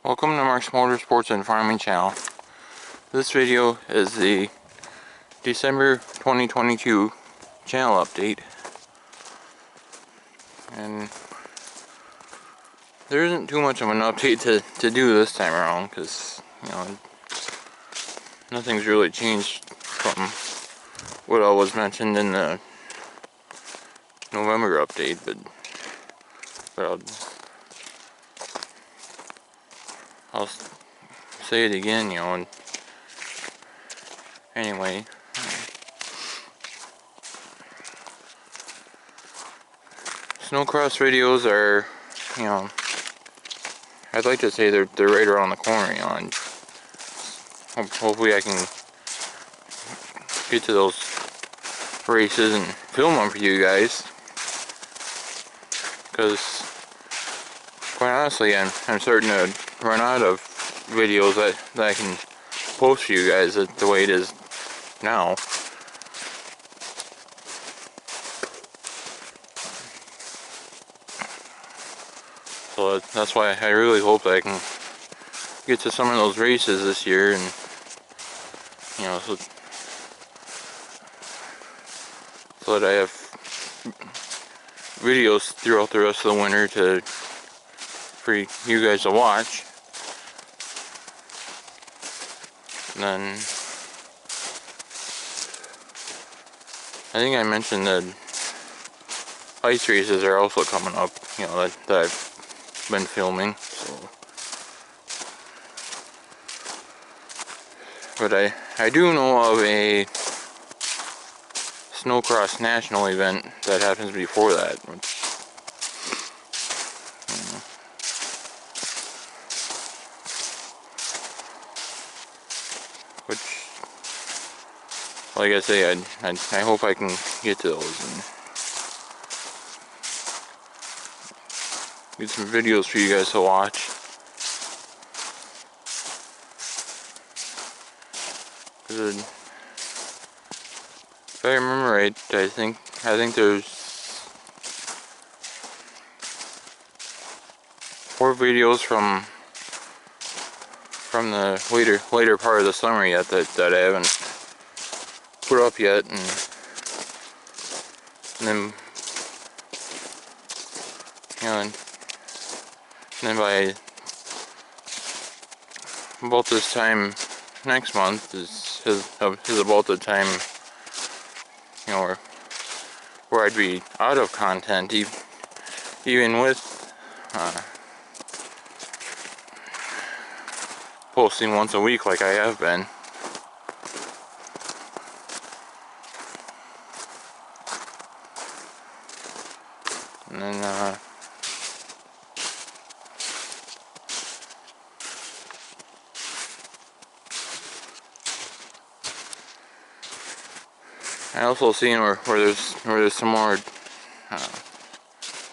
Welcome to Mark's Motorsports and Farming channel. This video is the December 2022 channel update. And there isn't too much of an update to do this time around because, nothing's really changed from what was mentioned in the November update, but I'll say it again, and anyway. Snowcross videos are, I'd like to say they're right around the corner, and hopefully I can get to those races and film them for you guys, because quite honestly I'm starting to run out of videos that I can post for you guys the way it is now. So that's why I really hope that I can get to some of those races this year, and so that I have videos throughout the rest of the winter for you guys to watch. And then I think I mentioned that ice races are also coming up, that I've been filming. So, but I do know of a Snowcross National event that happens before that, which like I say, I hope I can get to those and get some videos for you guys to watch. If I remember right, I think there's 4 videos from the later part of the summer yet that I haven't put up yet, and then by about this time next month is about the time where I'd be out of content, even with posting once a week like I have been. And then I also seen where there's some more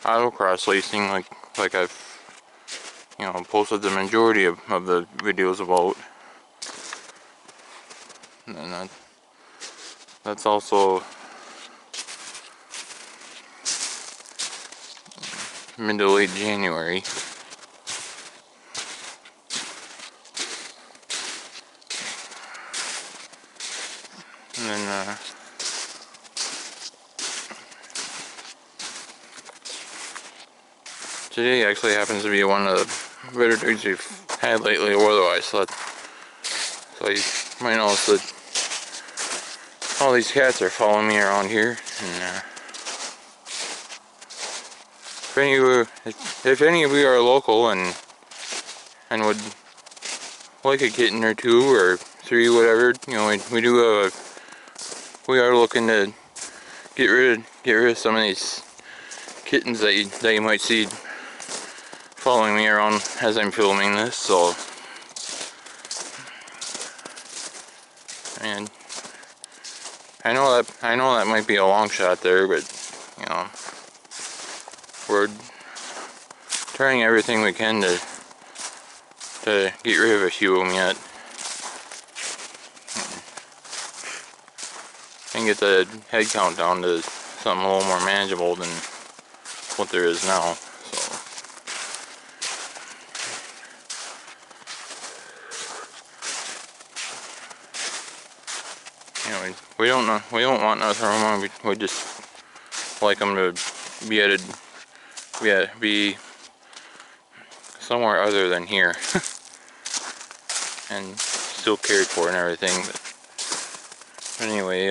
autocross racing, like I've posted the majority of the videos about, and that's also mid to late January. And then today actually happens to be one of the better days we've had lately weather-wise, so you might notice that all these cats are following me around here. And if any of you are local and would like a kitten or 2 or 3, whatever, we are looking to get rid of some of these kittens that you might see following me around as I'm filming this. So, and I know that might be a long shot there, but we're trying everything we can to get rid of a few of them yet, and get the head count down to something a little more manageable than what there is now. So know, we don't want nothing from them. We just like them to be at be somewhere other than here, and still cared for and everything. But anyway,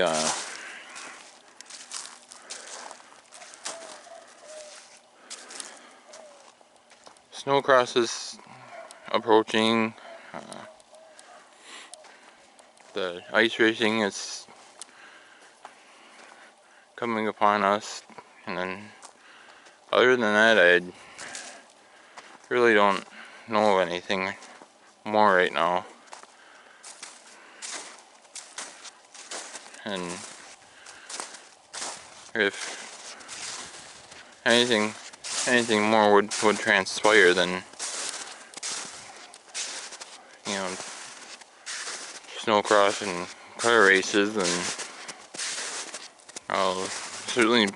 Snowcross is approaching. The ice racing is coming upon us, and then other than that, I really don't know of anything more right now. And if anything more would transpire, then, you know, Snowcross and car races, and I'll certainly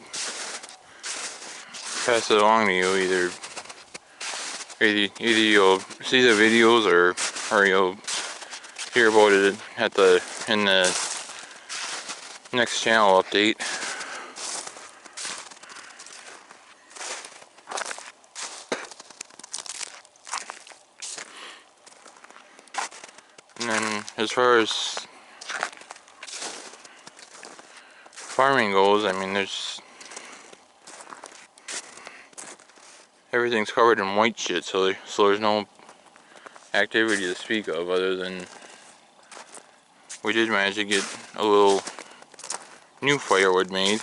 pass it along to you. Either you'll see the videos, or you'll hear about it in the next channel update. And then as far as farming goes, I mean, everything's covered in white shit, so there's no activity to speak of, other than we did manage to get a little new firewood made.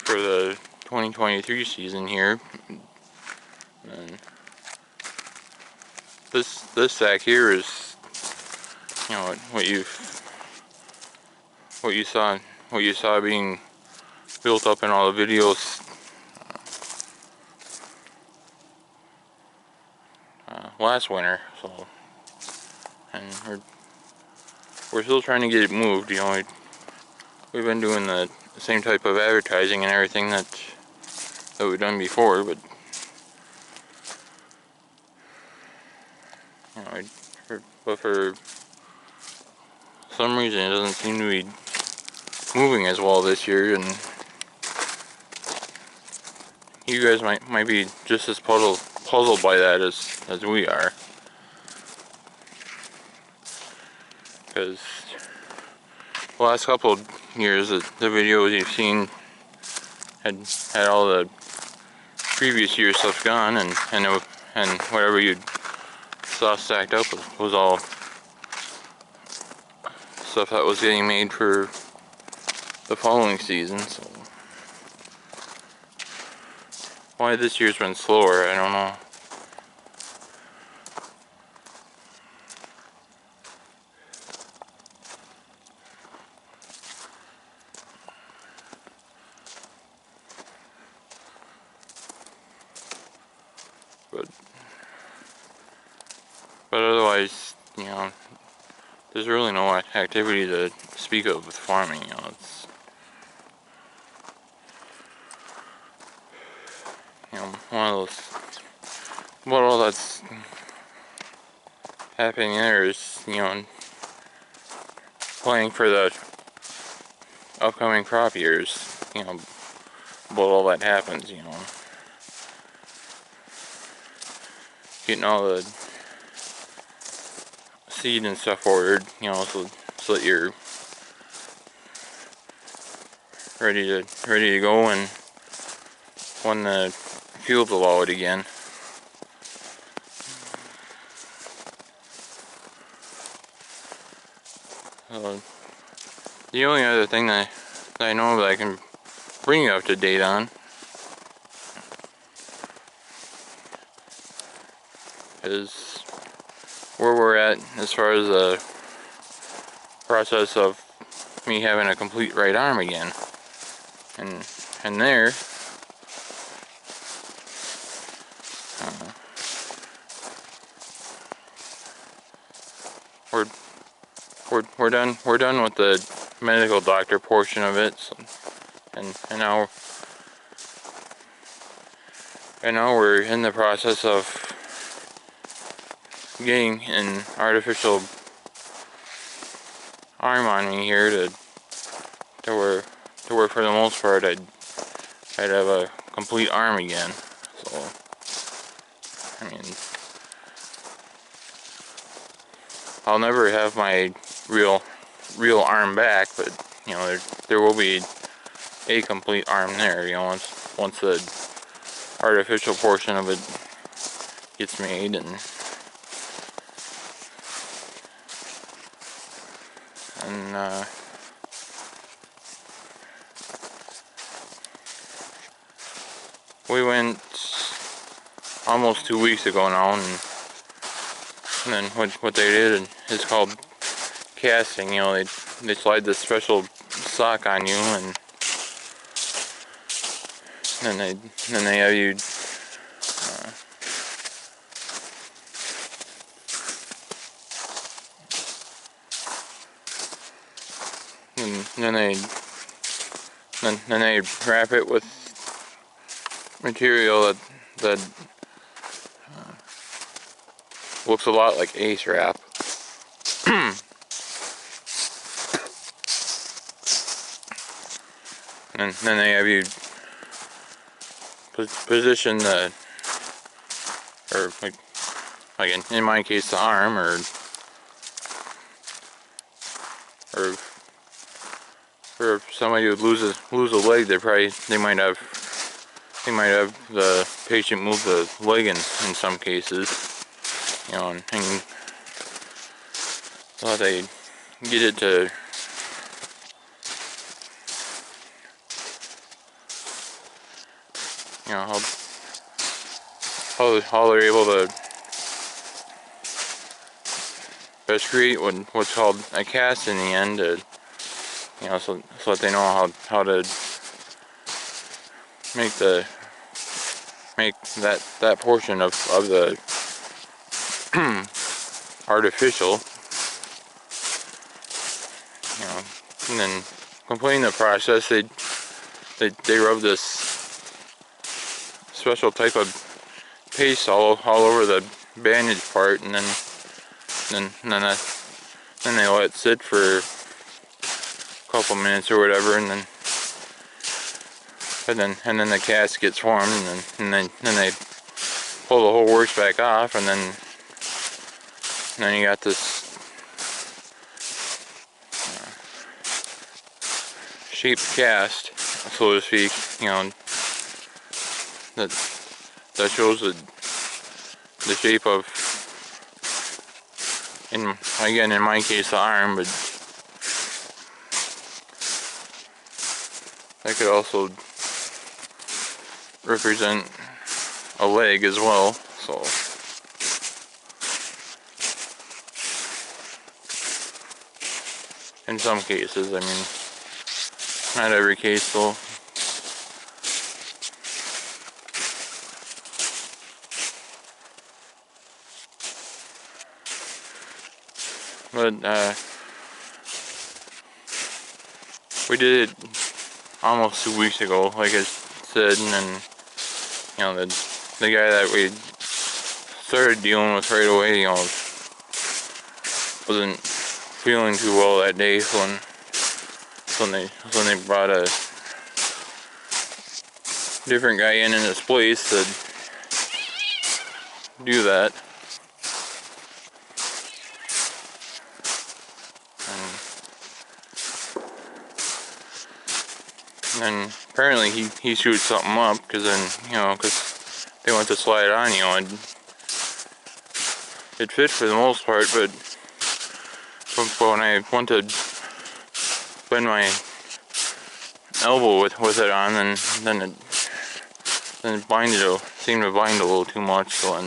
For the 2023 season here. And this sack here is, you know, what you saw being built up in all the videos last winter. So, and we're still trying to get it moved. You know, we've been doing the same type of advertising and everything that we've done before, but you know, for some reason it doesn't seem to be moving as well this year, and you guys might be just as puzzled by that as we are, because the last couple of years the videos you've seen had all the previous year stuff gone, and whatever you saw stacked up was all stuff that was getting made for the following season. So why this year's been slower, I don't know. But otherwise, you know, there's really no activity to speak of with farming. You know, it's, you know, one of those. What all that's happening there is, you know, planning for the upcoming crop years. You know, what all that happens. You know, getting all the seed and stuff ordered. You know, so that you're ready to go, and when the fields allow it again. The only other thing that I know that I can bring you up to date on is where we're at as far as the process of me having a complete right arm again, and there we're done with the medical doctor portion of it. So, and now we're in the process of getting an artificial arm on me here to where for the most part I'd have a complete arm again. So I mean, I'll never have my real arm back, but you know, there will be a complete arm there, you know, once the artificial portion of it gets made. And we went almost 2 weeks ago now, and then what they did is called casting. You know, they slide this special sock on you, and then they have you and then they wrap it with material that looks a lot like Ace wrap. And then they have you position or like in my case the arm, or for somebody who lose a leg, they might have the patient move the leg in some cases, you know, and so they get it to you know how they're able to best create what's called a cast in the end, you know, so that they know how to make that portion of the artificial, you know, and then completing the process, they rub this special type of paste all over the bandage part, and then they let it sit for a couple minutes or whatever, and then the cast gets formed, and then they pull the whole works back off, and then you got this shaped cast, so to speak, you know, that shows the shape of, in my case, the arm, but that could also represent a leg as well. So in some cases, I mean, not every case though. But we did it almost 2 weeks ago, like I said, and then, you know, the guy that we started dealing with right away, you know, wasn't feeling too well that day, so when they brought a different guy in his place to do that. And apparently he shoots something up, because then, you know, because they went to slide on you, and it fit for the most part, but when I went to bend my elbow with it on, then it seemed to bind a little too much. So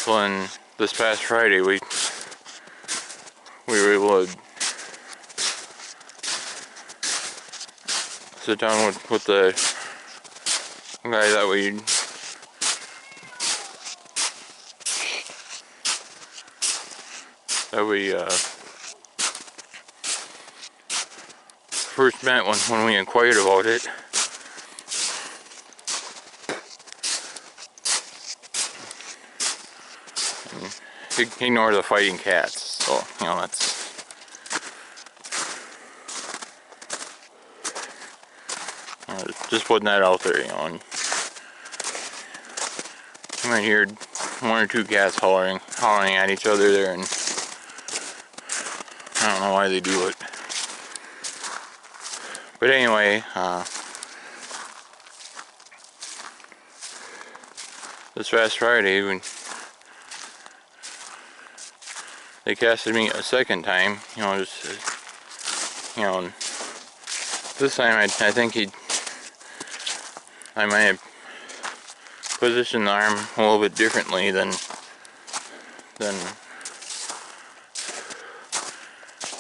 then this past Friday we were able to sit down with the guy that we first met when we inquired about it. ignore the fighting cats. So, you know, that's... just putting that out there, you know. And you might hear one or two cats hollering at each other there, and I don't know why they do it. But anyway, this past Friday, when they casted me a second time, you know, just, you know, this time I think I might have positioned the arm a little bit differently than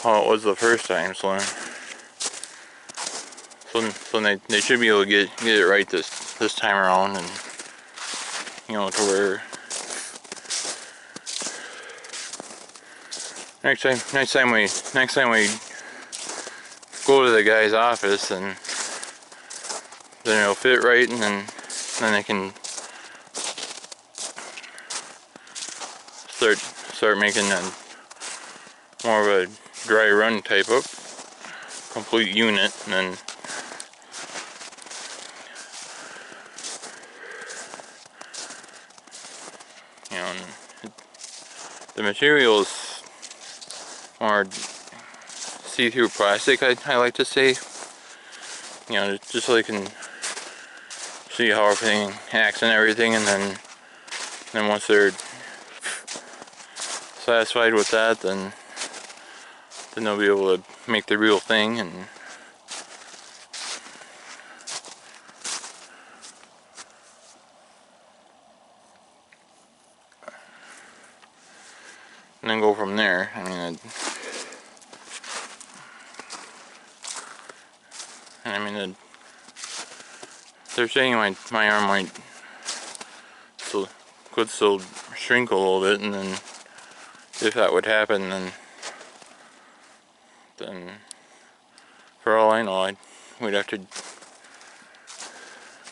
how it was the first time. So they should be able to get it right this time around, and you know, to where next time we go to the guy's office, and then it'll fit right, and then they can start making more of a dry run type of complete unit, and then you know, the material is more see-through plastic, I like to say, you know, just so they can see how everything acts and everything, and then once they're satisfied with that, then they'll be able to make the real thing. And then go from there. I mean, they're saying my arm could still shrink a little bit, and then if that would happen, then for all I know, we'd have to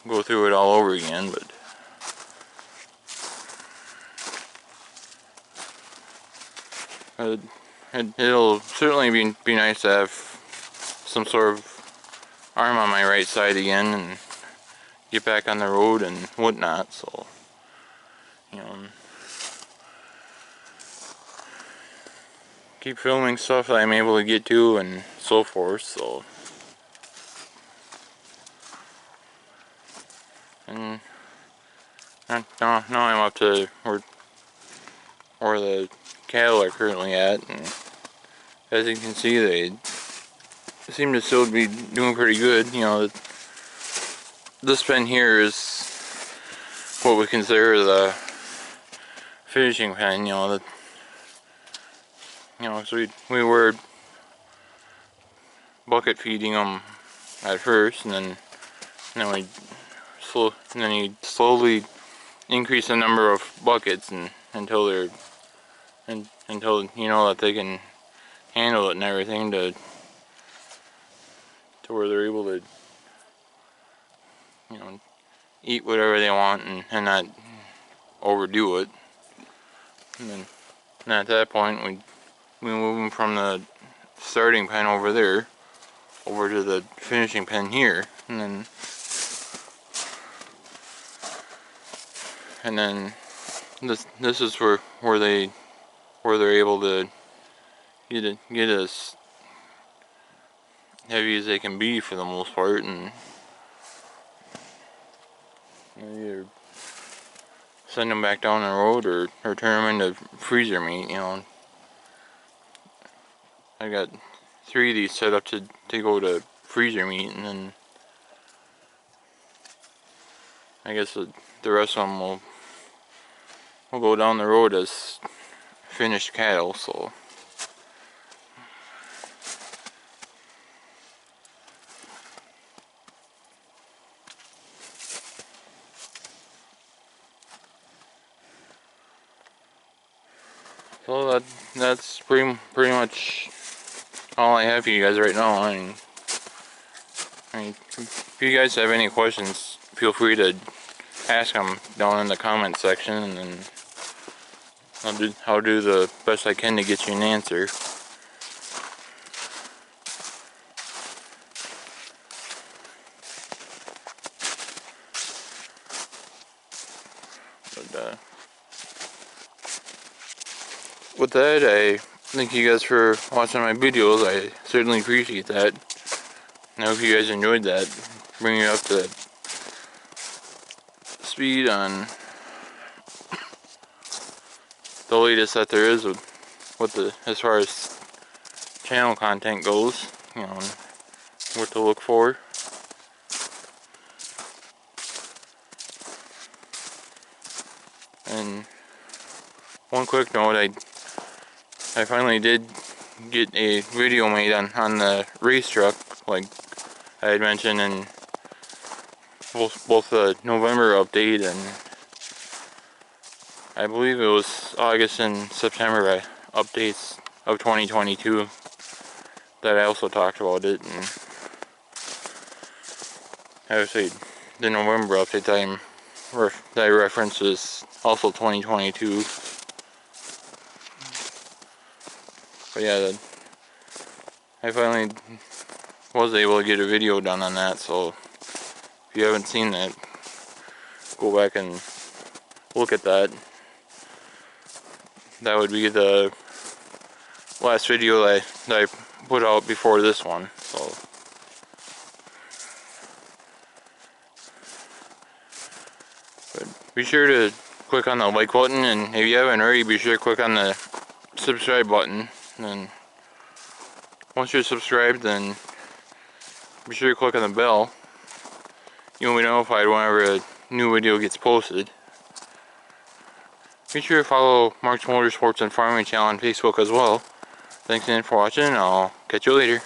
go through it all over again. But it'll certainly be nice to have some sort of arm on my right side again and get back on the road and whatnot. So, you know, keep filming stuff that I'm able to get to and so forth. So, and now I'm up to where the cattle are currently at, and as you can see, they seem to still be doing pretty good. You know, this pen here is what we consider the finishing pen. You know, so we were bucket feeding them at first, and then you slowly increase the number of buckets until you know that they can handle it and everything, to where they're able to, you know, eat whatever they want and not overdo it. And then at that point we move them from the starting pen over there over to the finishing pen here, and then this is where they're able to get as heavy as they can be for the most part, and either send them back down the road or turn them into freezer meat. You know, I got 3 of these set up to go to freezer meat, and then I guess the rest of them will go down the road as finished cattle. So, that's pretty much all I have for you guys right now. I mean, if you guys have any questions, feel free to ask them down in the comment section, and then I'll do the best I can to get you an answer. But with that, I thank you guys for watching my videos. I certainly appreciate that. I hope you guys enjoyed that. Bringing you up to speed on the latest that there is with the as far as channel content goes, you know, and what to look for. And one quick note, I finally did get a video made on the race truck, like I had mentioned in both the November update and I believe it was August and September updates of 2022 that I also talked about it. And obviously the November update that I referenced is also 2022. But yeah, I finally was able to get a video done on that, so if you haven't seen that, go back and look at that. That would be the last video that I put out before this one, so. But be sure to click on the like button, and if you haven't already, be sure to click on the subscribe button. And once you're subscribed, then be sure to click on the bell. You'll be notified whenever a new video gets posted. Be sure to follow Mark's Motorsports and Farming channel on Facebook as well. Thanks again for watching, and I'll catch you later.